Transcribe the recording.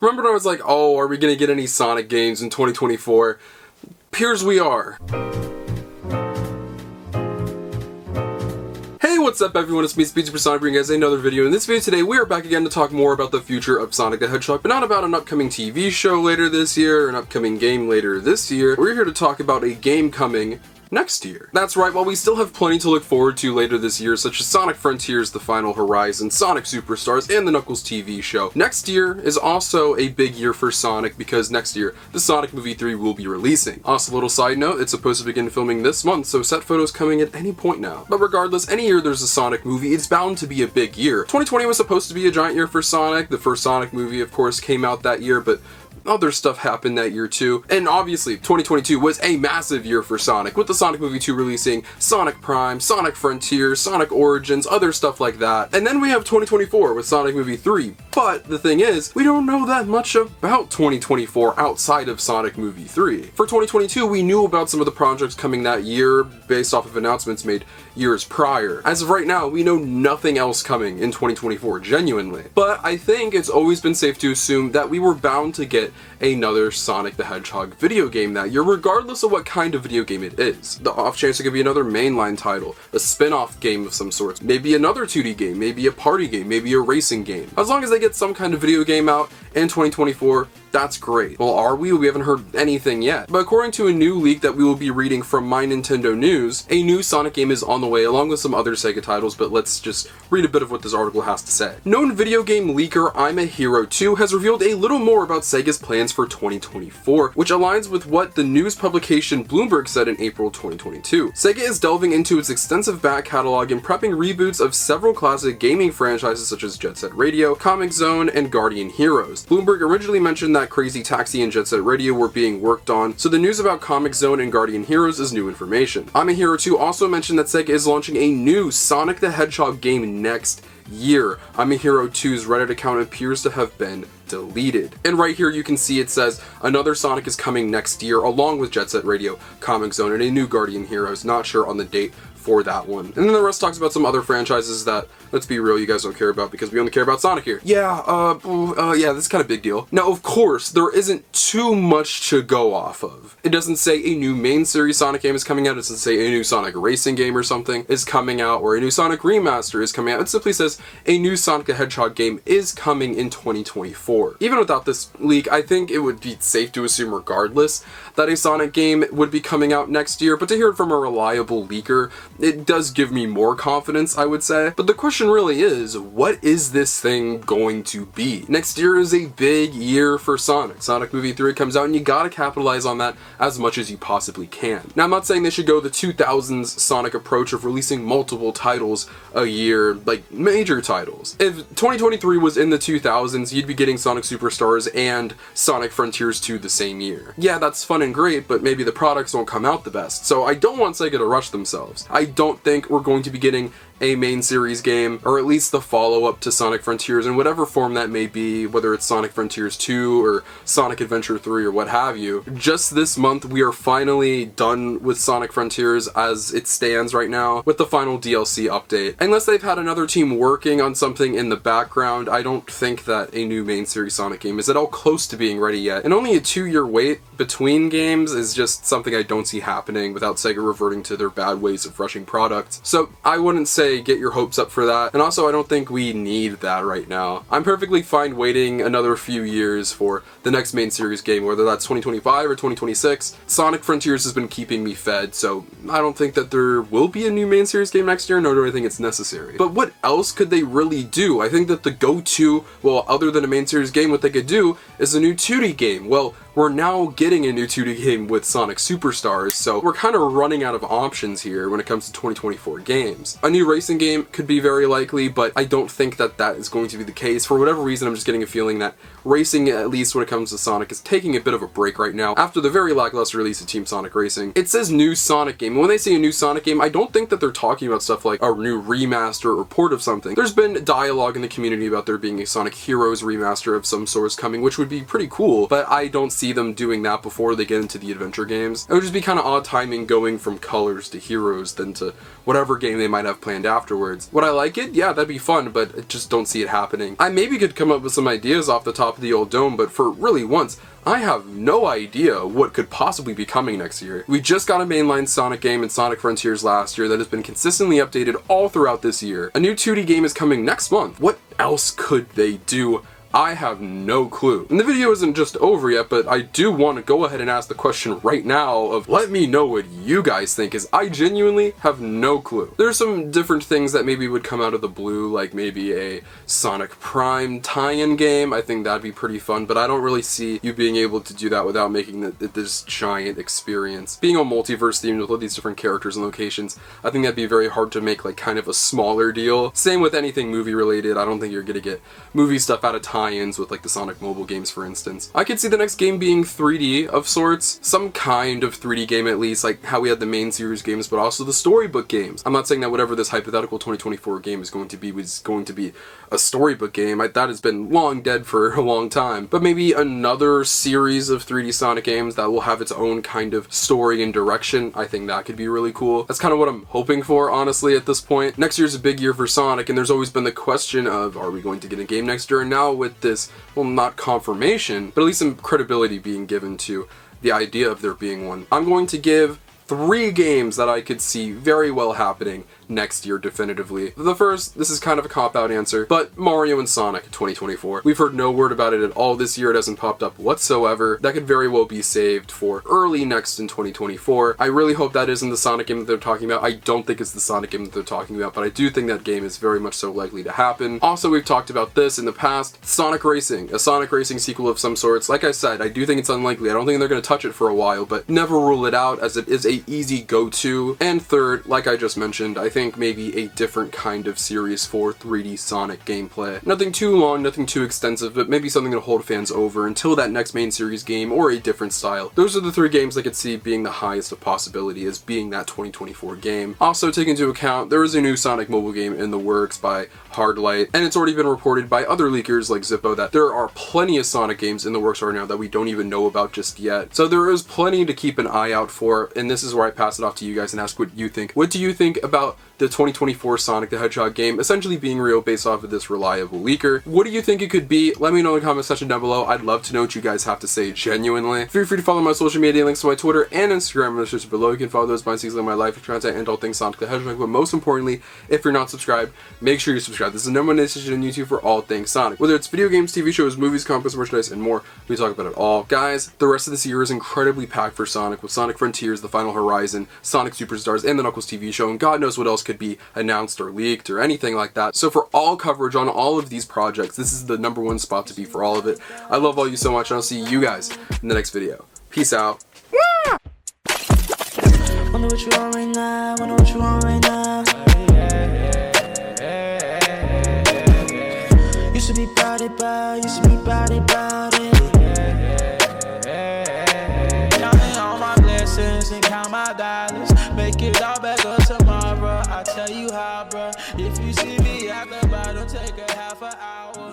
Remember when I was like, oh, are we gonna get any Sonic games in 2024? Here's we are. Hey, what's up everyone, it's me, SpeedSuperSonic, bringing you guys another video. In this video today, we are back again to talk more about the future of Sonic the Hedgehog, but not about an upcoming TV show later this year, or an upcoming game later this year. We're here to talk about a game coming next year. That's right, while we still have plenty to look forward to later this year, such as Sonic Frontiers, The Final Horizon, Sonic Superstars, and the Knuckles TV show, next year is also a big year for Sonic because next year, the Sonic Movie 3 will be releasing. Also, a little side note, it's supposed to begin filming this month, so set photos coming at any point now. But regardless, any year there's a Sonic movie, it's bound to be a big year. 2020 was supposed to be a giant year for Sonic. The first Sonic movie, of course, came out that year, but other stuff happened that year too. And obviously, 2022 was a massive year for Sonic, with the Sonic Movie 2 releasing, Sonic Prime, Sonic Frontiers, Sonic Origins, other stuff like that. And then we have 2024 with Sonic Movie 3. But the thing is, we don't know that much about 2024 outside of Sonic Movie 3. For 2022, we knew about some of the projects coming that year based off of announcements made years prior. As of right now, we know nothing else coming in 2024, genuinely. But I think it's always been safe to assume that we were bound to get another Sonic the Hedgehog video game that year, regardless of what kind of video game it is. The off chance it could be another mainline title, a spin-off game of some sort, maybe another 2D game, maybe a party game, maybe a racing game. As long as they get some kind of video game out in 2024, that's great. Well, are we? We haven't heard anything yet. But according to a new leak that we will be reading from My Nintendo News, a new Sonic game is on the way along with some other Sega titles, but let's just read a bit of what this article has to say. Known video game leaker I'm a Hero 2 has revealed a little more about Sega's plans for 2024, which aligns with what the news publication Bloomberg said in April 2022. Sega is delving into its extensive back catalog and prepping reboots of several classic gaming franchises such as Jet Set Radio, Comix Zone, and Guardian Heroes. Bloomberg originally mentioned that Crazy Taxi and Jet Set Radio were being worked on, so the news about Comix Zone and Guardian Heroes is new information. I'm a Hero 2 also mentioned that Sega is launching a new Sonic the Hedgehog game next year. I'm a Hero 2's Reddit account appears to have been deleted. And right here you can see it says another Sonic is coming next year along with Jet Set Radio, Comix Zone, and a new Guardian Heroes. Not sure on the date for that one. And then the rest talks about some other franchises that, let's be real, you guys don't care about because we only care about Sonic here. Yeah, this is kind of a big deal. Now, of course, there isn't too much to go off of. It doesn't say a new main series Sonic game is coming out. It doesn't say a new Sonic racing game or something is coming out or a new Sonic remaster is coming out. It simply says a new Sonic the Hedgehog game is coming in 2024. Even without this leak, I think it would be safe to assume regardless that a Sonic game would be coming out next year, but to hear it from a reliable leaker, it does give me more confidence, I would say. But the question really is, what is this thing going to be? Next year is a big year for Sonic. Sonic Movie 3 comes out and you gotta capitalize on that as much as you possibly can. Now, I'm not saying they should go the 2000s Sonic approach of releasing multiple titles a year, like major titles. If 2023 was in the 2000s, you'd be getting Sonic Superstars and Sonic Frontiers 2 the same year. Yeah, that's fun and great, but maybe the products won't come out the best. So I don't want Sega to rush themselves. I don't think we're going to be getting a main series game, or at least the follow-up to Sonic Frontiers in whatever form that may be, whether it's Sonic Frontiers 2 or Sonic Adventure 3 or what have you. Just this month, we are finally done with Sonic Frontiers as it stands right now, with the final DLC update. Unless they've had another team working on something in the background, I don't think that a new main series Sonic game is at all close to being ready yet. And only a 2-year wait between games is just something I don't see happening without Sega reverting to their bad ways of rushing products. So I wouldn't say get your hopes up for that, and also I don't think we need that right now. I'm perfectly fine waiting another few years for the next main series game, whether that's 2025 or 2026. Sonic Frontiers has been keeping me fed, so I don't think that there will be a new main series game next year, nor do I think it's necessary. But what else could they really do? I think that the go-to, well, other than a main series game, what they could do is a new 2D game. Well, we're now getting a new 2D game with Sonic Superstars, so we're kind of running out of options here when it comes to 2024 games. A new racing game could be very likely, but I don't think that that is going to be the case. For whatever reason, I'm just getting a feeling that racing, at least when it comes to Sonic, is taking a bit of a break right now after the very lackluster release of Team Sonic Racing. It says new Sonic game. When they say a new Sonic game, I don't think that they're talking about stuff like a new remaster or port of something. There's been dialogue in the community about there being a Sonic Heroes remaster of some sort coming, which would be pretty cool, but I don't see them doing that before they get into the adventure games. It would just be kind of odd timing going from colors to heroes than to whatever game they might have planned afterwards. Would I like it? Yeah, that'd be fun, but I just don't see it happening. I maybe could come up with some ideas off the top of the old dome, but for really once, I have no idea what could possibly be coming next year. We just got a mainline Sonic game in Sonic Frontiers last year that has been consistently updated all throughout this year. A new 2D game is coming next month. What else could they do? I have no clue. And the video isn't just over yet, but I do want to go ahead and ask the question right now of let me know what you guys think, as I genuinely have no clue. There's some different things that maybe would come out of the blue, like maybe a Sonic Prime tie-in game. I think that'd be pretty fun, but I don't really see you being able to do that without making this giant experience. Being a multiverse themed with all these different characters and locations, I think that'd be very hard to make like kind of a smaller deal. Same with anything movie related. I don't think you're gonna get movie stuff out of time tie-ins with like the Sonic mobile games, for instance. I could see the next game being 3D of sorts, some kind of 3D game at least, like how we had the main series games, but also the storybook games. I'm not saying that whatever this hypothetical 2024 game is going to be was going to be a storybook game. That has been long dead for a long time. But maybe another series of 3D Sonic games that will have its own kind of story and direction. I think that could be really cool. That's kind of what I'm hoping for, honestly, at this point. Next year's a big year for Sonic, and there's always been the question of, are we going to get a game next year? And now with this, well, not confirmation, but at least some credibility being given to the idea of there being one, I'm going to give 3 games that I could see very well happening next year definitively. The first, this is kind of a cop-out answer, but Mario and Sonic 2024. We've heard no word about it at all this year. It hasn't popped up whatsoever. That could very well be saved for early next in 2024. I really hope that isn't the Sonic game that they're talking about. I don't think it's the Sonic game that they're talking about, but I do think that game is very much so likely to happen. Also, we've talked about this in the past, Sonic Racing, a Sonic Racing sequel of some sorts. Like I said, I do think it's unlikely. I don't think they're going to touch it for a while, but never rule it out, as it is a easy go-to. And third, like I just mentioned, I think maybe a different kind of series for 3D Sonic gameplay. Nothing too long, nothing too extensive, but maybe something to hold fans over until that next main series game or a different style. Those are the 3 games I could see being the highest of possibility as being that 2024 game. Also, take into account, there is a new Sonic mobile game in the works by Hardlight, and it's already been reported by other leakers like Zippo that there are plenty of Sonic games in the works right now that we don't even know about just yet. So there is plenty to keep an eye out for, and this is where I pass it off to you guys and ask what you think. What do you think about the 2024 Sonic the Hedgehog game essentially being real based off of this reliable leaker? What do you think it could be? Let me know in the comment section down below. I'd love to know what you guys have to say genuinely. Feel free to follow my social media links to my Twitter and Instagram in the description below. You can follow those behind the scenes of my life content and all things Sonic the Hedgehog, but most importantly, if you're not subscribed, make sure you subscribe. This is the #1 decision on YouTube for all things Sonic. Whether it's video games, TV shows, movies, comics, merchandise, and more, we talk about it all. Guys, the rest of this year is incredibly packed for Sonic, with Sonic Frontiers, The Final Horizon, Sonic Superstars, and the Knuckles TV show, and God knows what else could be announced or leaked or anything like that. So for all coverage on all of these projects, this is the #1 spot to be for all of it. I love all you so much, and I'll see you guys in the next video. Peace out. Wonder what you want right now, wonder what you want right now. Used to be body by, used to be body about it. Counting all my blessings and count my dollars. Make it all better tomorrow. I'll tell you how, bruh. If you see me at the bottom, take a half an hour.